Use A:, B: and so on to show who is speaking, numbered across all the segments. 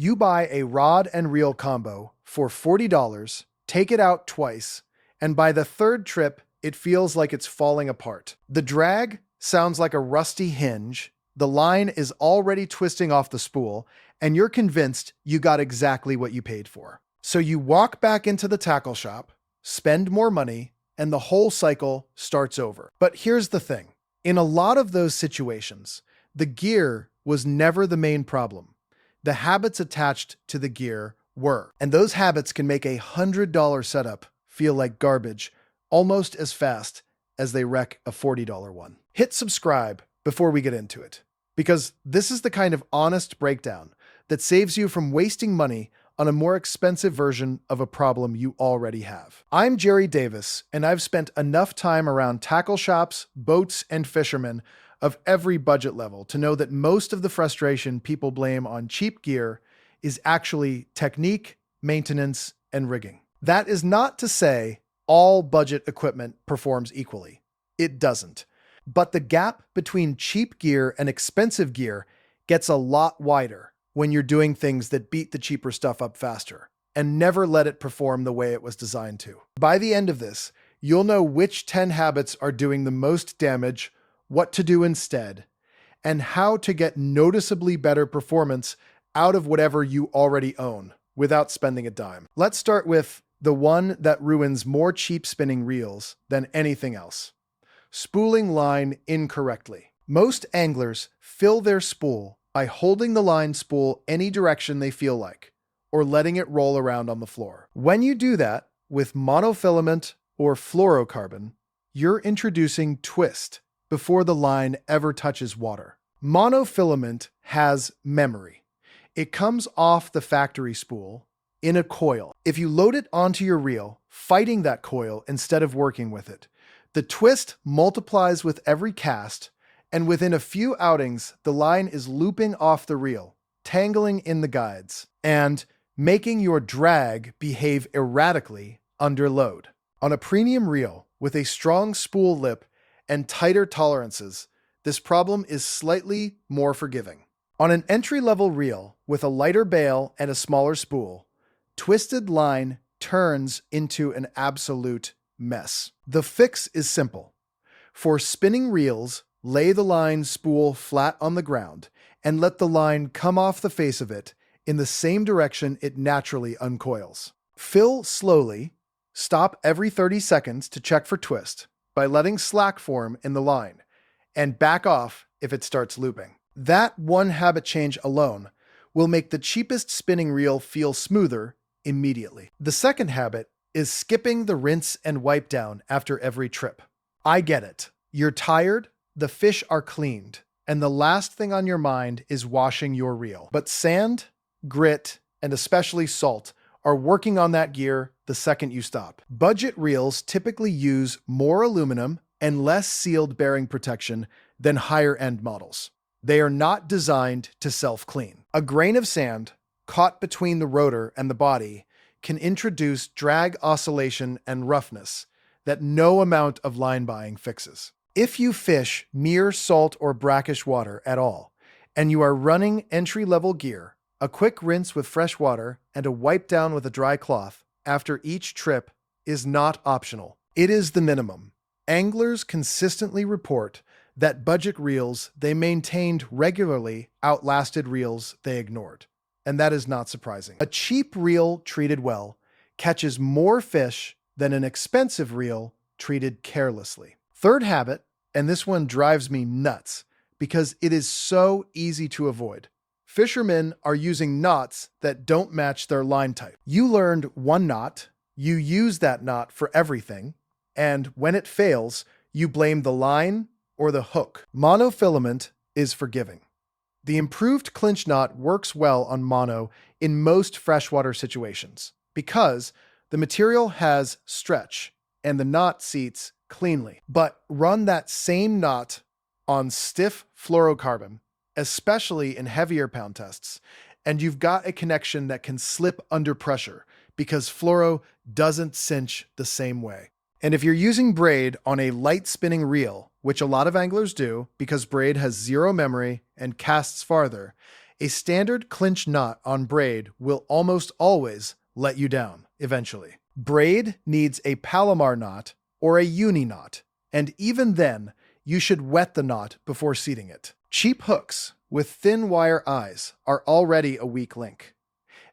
A: You buy a rod and reel combo for $40, take it out twice, and by the third trip, it feels like it's falling apart. The drag sounds like a rusty hinge, the line is already twisting off the spool, and you're convinced you got exactly what you paid for. So you walk back into the tackle shop, spend more money, and the whole cycle starts over. But here's the thing. In a lot of those situations, the gear was never the main problem. The habits attached to the gear were. And those habits can make a $100 setup feel like garbage almost as fast as they wreck a $40 one. Hit subscribe before we get into it, because this is the kind of honest breakdown that saves you from wasting money on a more expensive version of a problem you already have. I'm Jerry Davis, and I've spent enough time around tackle shops, boats, and fishermen of every budget level to know that most of the frustration people blame on cheap gear is actually technique, maintenance, and rigging. That is not to say all budget equipment performs equally. It doesn't. But the gap between cheap gear and expensive gear gets a lot wider when you're doing things that beat the cheaper stuff up faster and never let it perform the way it was designed to. By the end of this, you'll know which 10 habits are doing the most damage, what to do instead, and how to get noticeably better performance out of whatever you already own without spending a dime. Let's start with the one that ruins more cheap spinning reels than anything else: spooling line incorrectly. Most anglers fill their spool by holding the line spool any direction they feel like, or letting it roll around on the floor. When you do that with monofilament or fluorocarbon, you're introducing twist before the line ever touches water. Monofilament has memory. It comes off the factory spool in a coil. If you load it onto your reel, fighting that coil instead of working with it, the twist multiplies with every cast, and within a few outings, the line is looping off the reel, tangling in the guides, and making your drag behave erratically under load. On a premium reel with a strong spool lip and tighter tolerances, this problem is slightly more forgiving. On an entry-level reel with a lighter bail and a smaller spool, twisted line turns into an absolute mess. The fix is simple. For spinning reels, lay the line spool flat on the ground and let the line come off the face of it in the same direction it naturally uncoils. Fill slowly, stop every 30 seconds to check for twist by letting slack form in the line, and back off if it starts looping. That one habit change alone will make the cheapest spinning reel feel smoother immediately. The second habit is skipping the rinse and wipe down after every trip. I get it. You're tired, the fish are cleaned, and the last thing on your mind is washing your reel. But sand, grit, and especially salt are working on that gear the second you stop. Budget reels typically use more aluminum and less sealed bearing protection than higher-end models. They are not designed to self-clean. A grain of sand caught between the rotor and the body can introduce drag oscillation and roughness that no amount of line buying fixes. If you fish mere salt or brackish water at all, and you are running entry-level gear, a quick rinse with fresh water and a wipe down with a dry cloth after each trip is not optional. It is the minimum. Anglers consistently report that budget reels they maintained regularly outlasted reels they ignored. And that is not surprising. A cheap reel treated well catches more fish than an expensive reel treated carelessly. Third habit, and this one drives me nuts because it is so easy to avoid. Fishermen are using knots that don't match their line type. You learned one knot, you use that knot for everything, and when it fails, you blame the line or the hook. Monofilament is forgiving. The improved clinch knot works well on mono in most freshwater situations because the material has stretch and the knot seats cleanly. But run that same knot on stiff fluorocarbon, especially in heavier pound tests, and you've got a connection that can slip under pressure because fluoro doesn't cinch the same way. And if you're using braid on a light spinning reel, which a lot of anglers do because braid has zero memory and casts farther, A standard clinch knot on braid will almost always let you down eventually. Braid needs a Palomar knot or a uni knot, and even then, you should wet the knot before seating it. Cheap hooks with thin wire eyes are already a weak link.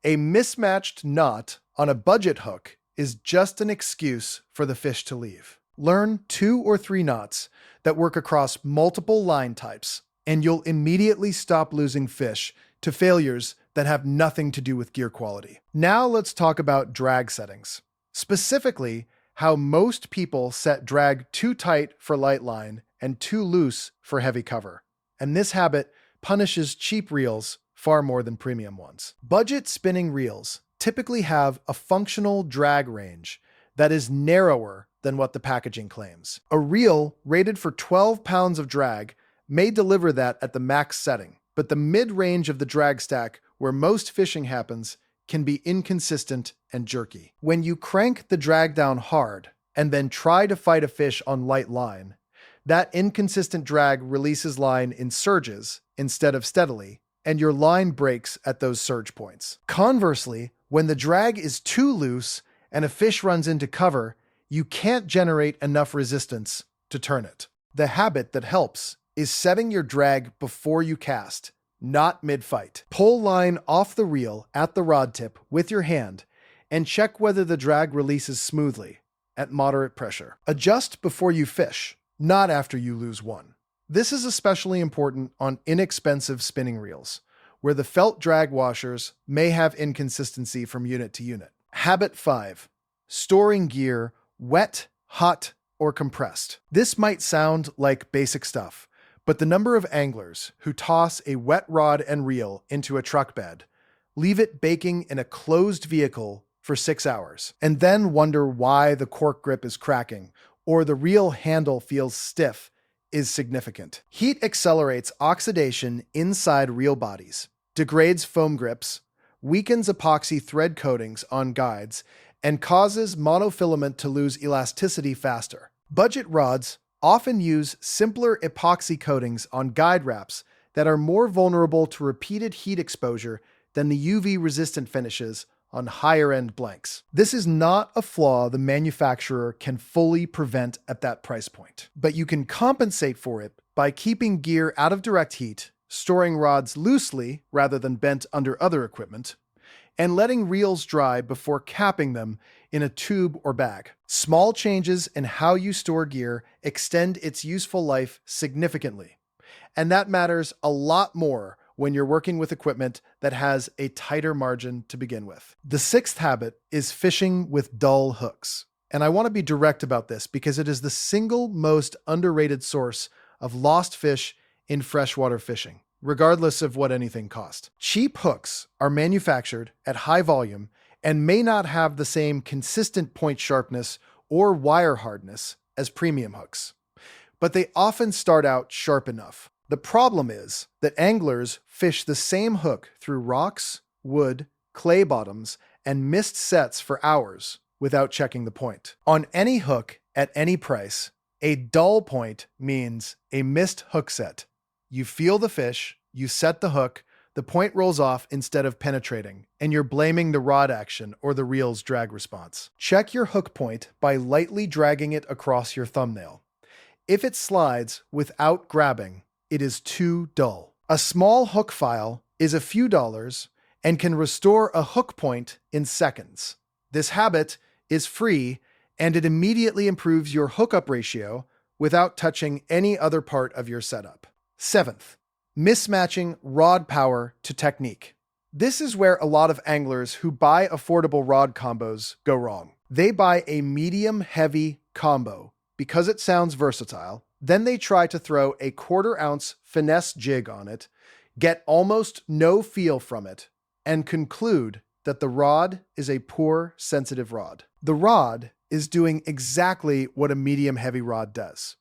A: A mismatched knot on a budget hook is just an excuse for the fish to leave. Learn 2 or 3 knots that work across multiple line types, and you'll immediately stop losing fish to failures that have nothing to do with gear quality. Now let's talk about drag settings. Specifically, how most people set drag too tight for light line and too loose for heavy cover. And this habit punishes cheap reels far more than premium ones. Budget spinning reels typically have a functional drag range that is narrower than what the packaging claims. A reel rated for 12 pounds of drag may deliver that at the max setting, but the mid-range of the drag stack, where most fishing happens, can be inconsistent and jerky. When you crank the drag down hard and then try to fight a fish on light line, that inconsistent drag releases line in surges instead of steadily, and your line breaks at those surge points. Conversely, when the drag is too loose and a fish runs into cover, you can't generate enough resistance to turn it. The habit that helps is setting your drag before you cast, not mid-fight. Pull line off the reel at the rod tip with your hand and check whether the drag releases smoothly at moderate pressure. Adjust before you fish, not after you lose one. This is especially important on inexpensive spinning reels, where the felt drag washers may have inconsistency from unit to unit. Habit 5. Storing gear wet, hot, or compressed. This might sound like basic stuff, but the number of anglers who toss a wet rod and reel into a truck bed, leave it baking in a closed vehicle for 6 hours, and then wonder why the cork grip is cracking or the reel handle feels stiff is significant. Heat accelerates oxidation inside reel bodies, degrades foam grips, weakens epoxy thread coatings on guides, and causes monofilament to lose elasticity faster. Budget rods often use simpler epoxy coatings on guide wraps that are more vulnerable to repeated heat exposure than the UV-resistant finishes on higher-end blanks. This is not a flaw the manufacturer can fully prevent at that price point, but you can compensate for it by keeping gear out of direct heat, storing rods loosely rather than bent under other equipment, and letting reels dry before capping them in a tube or bag. Small changes in how you store gear extend its useful life significantly, and that matters a lot more when you're working with equipment that has a tighter margin to begin with. The 6th habit is fishing with dull hooks. And I want to be direct about this because it is the single most underrated source of lost fish in freshwater fishing, regardless of what anything costs. Cheap hooks are manufactured at high volume and may not have the same consistent point sharpness or wire hardness as premium hooks, but they often start out sharp enough. The problem is that anglers fish the same hook through rocks, wood, clay bottoms, and missed sets for hours without checking the point. On any hook at any price, a dull point means a missed hook set. You feel the fish, you set the hook, the point rolls off instead of penetrating, and you're blaming the rod action or the reel's drag response. Check your hook point by lightly dragging it across your thumbnail. If it slides without grabbing, it is too dull. A small hook file is a few dollars and can restore a hook point in seconds. This habit is free and it immediately improves your hookup ratio without touching any other part of your setup. 7th, mismatching rod power to technique. This is where a lot of anglers who buy affordable rod combos go wrong. They buy a medium-heavy combo because it sounds versatile. Then they try to throw a 1/4 ounce finesse jig on it, get almost no feel from it, and conclude that the rod is a poor, sensitive rod. The rod is doing exactly what a medium-heavy rod does.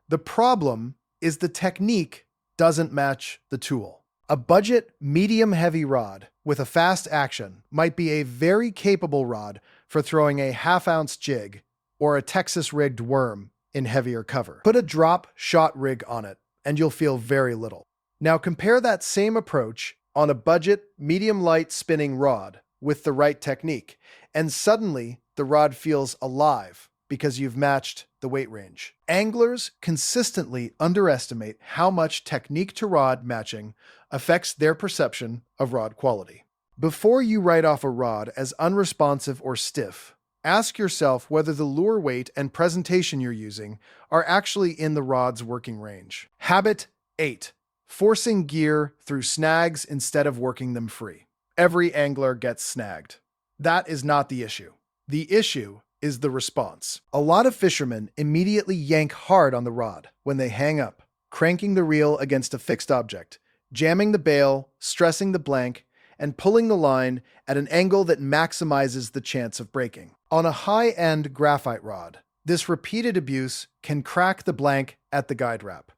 A: The problem is the technique doesn't match the tool. A budget medium-heavy rod with a fast action might be a very capable rod for throwing a 1/2 ounce jig or a Texas-rigged worm in heavier cover. Put a drop shot rig on it, and you'll feel very little. Now compare that same approach on a budget, medium-light spinning rod with the right technique, and suddenly the rod feels alive because you've matched the weight range. Anglers consistently underestimate how much technique to rod matching affects their perception of rod quality. Before you write off a rod as unresponsive or stiff, ask yourself whether the lure weight and presentation you're using are actually in the rod's working range. Habit 8. Forcing gear through snags instead of working them free. Every angler gets snagged. That is not the issue. The issue is the response. A lot of fishermen immediately yank hard on the rod when they hang up, cranking the reel against a fixed object, jamming the bail, stressing the blank, and pulling the line at an angle that maximizes the chance of breaking. On a high-end graphite rod, this repeated abuse can crack the blank at the guide wrap.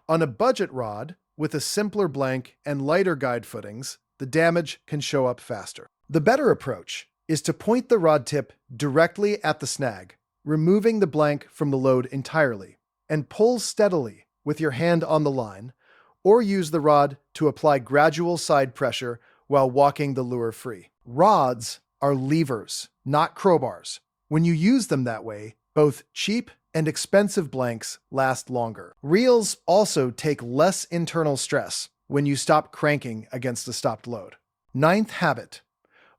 A: On a budget rod, with a simpler blank and lighter guide footings, the damage can show up faster. The better approach is to point the rod tip directly at the snag, removing the blank from the load entirely, and pull steadily with your hand on the line, or use the rod to apply gradual side pressure while walking the lure free. Rods are levers, not crowbars. When you use them that way, both cheap and expensive blanks last longer. Reels also take less internal stress when you stop cranking against a stopped load. Ninth habit: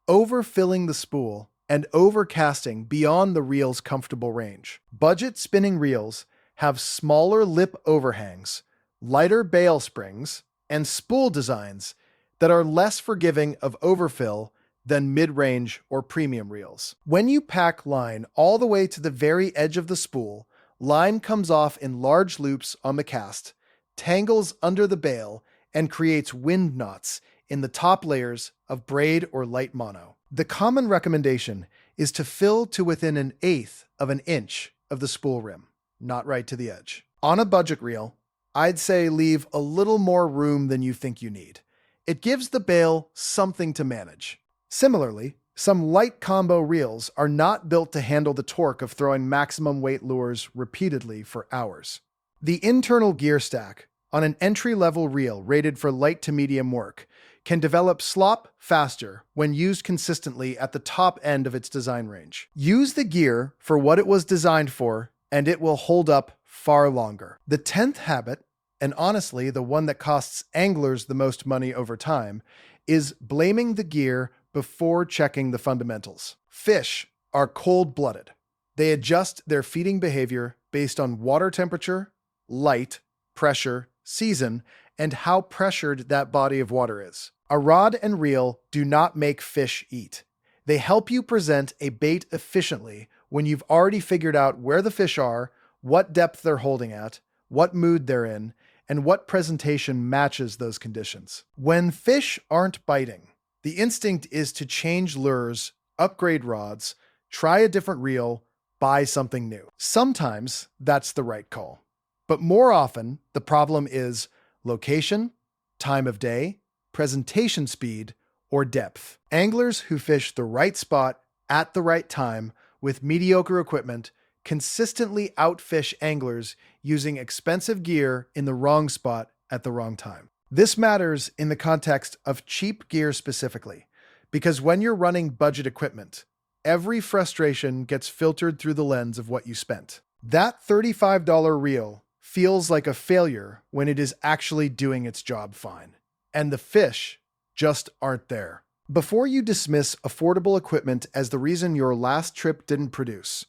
A: overfilling the spool and overcasting beyond the reel's comfortable range. Budget spinning reels have smaller lip overhangs, lighter bail springs, and spool designs that are less forgiving of overfill than mid-range or premium reels. When you pack line all the way to the very edge of the spool, line comes off in large loops on the cast, tangles under the bail, and creates wind knots in the top layers of braid or light mono. The common recommendation is to fill to within 1/8 of an inch of the spool rim, not right to the edge. On a budget reel, I'd say leave a little more room than you think you need. It gives the bail something to manage. Similarly, some light combo reels are not built to handle the torque of throwing maximum weight lures repeatedly for hours. The internal gear stack on an entry-level reel rated for light to medium work can develop slop faster when used consistently at the top end of its design range. Use the gear for what it was designed for, and it will hold up far longer. The 10th habit, and honestly the one that costs anglers the most money over time, is blaming the gear before checking the fundamentals. Fish are cold-blooded. They adjust their feeding behavior based on water temperature, light, pressure, season, and how pressured that body of water is. A rod and reel do not make fish eat. They help you present a bait efficiently when you've already figured out where the fish are, what depth they're holding at, what mood they're in, and what presentation matches those conditions. When fish aren't biting, the instinct is to change lures, upgrade rods, try a different reel, buy something new. Sometimes that's the right call. But more often, the problem is location, time of day, presentation speed, or depth. Anglers who fish the right spot at the right time with mediocre equipment consistently outfish anglers using expensive gear in the wrong spot at the wrong time. This matters in the context of cheap gear specifically, because when you're running budget equipment, every frustration gets filtered through the lens of what you spent. That $35 reel feels like a failure when it is actually doing its job fine, and the fish just aren't there. Before you dismiss affordable equipment as the reason your last trip didn't produce,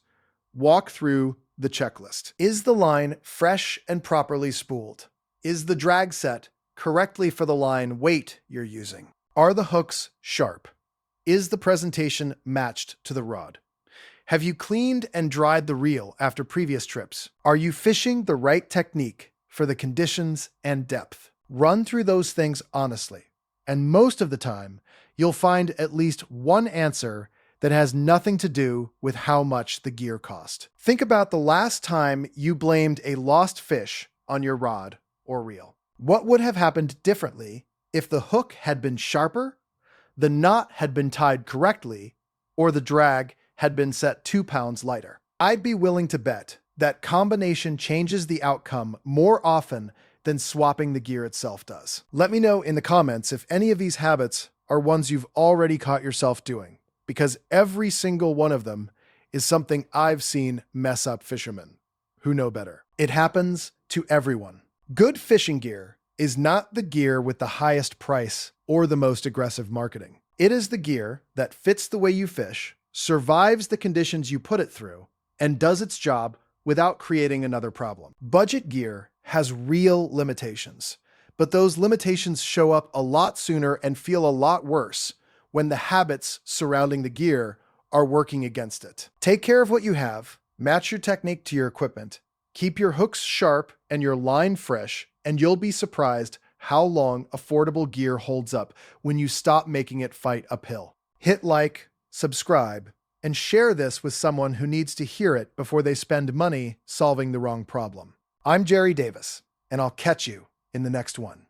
A: walk through the checklist. Is the line fresh and properly spooled? Is the drag set correctly for the line weight you're using? Are the hooks sharp? Is the presentation matched to the rod? Have you cleaned and dried the reel after previous trips? Are you fishing the right technique for the conditions and depth? Run through those things honestly, and most of the time, you'll find at least one answer that has nothing to do with how much the gear cost. Think about the last time you blamed a lost fish on your rod or reel. What would have happened differently if the hook had been sharper, the knot had been tied correctly, or the drag had been set 2 pounds lighter? I'd be willing to bet that combination changes the outcome more often than swapping the gear itself does. Let me know in the comments if any of these habits are ones you've already caught yourself doing, because every single one of them is something I've seen mess up fishermen who know better. It happens to everyone. Good fishing gear is not the gear with the highest price or the most aggressive marketing. It is the gear that fits the way you fish, survives the conditions you put it through, and does its job without creating another problem. Budget gear has real limitations, but those limitations show up a lot sooner and feel a lot worse when the habits surrounding the gear are working against it. Take care of what you have, match your technique to your equipment, keep your hooks sharp and your line fresh, and you'll be surprised how long affordable gear holds up when you stop making it fight uphill. Hit like, subscribe, and share this with someone who needs to hear it before they spend money solving the wrong problem. I'm Jerry Davis, and I'll catch you in the next one.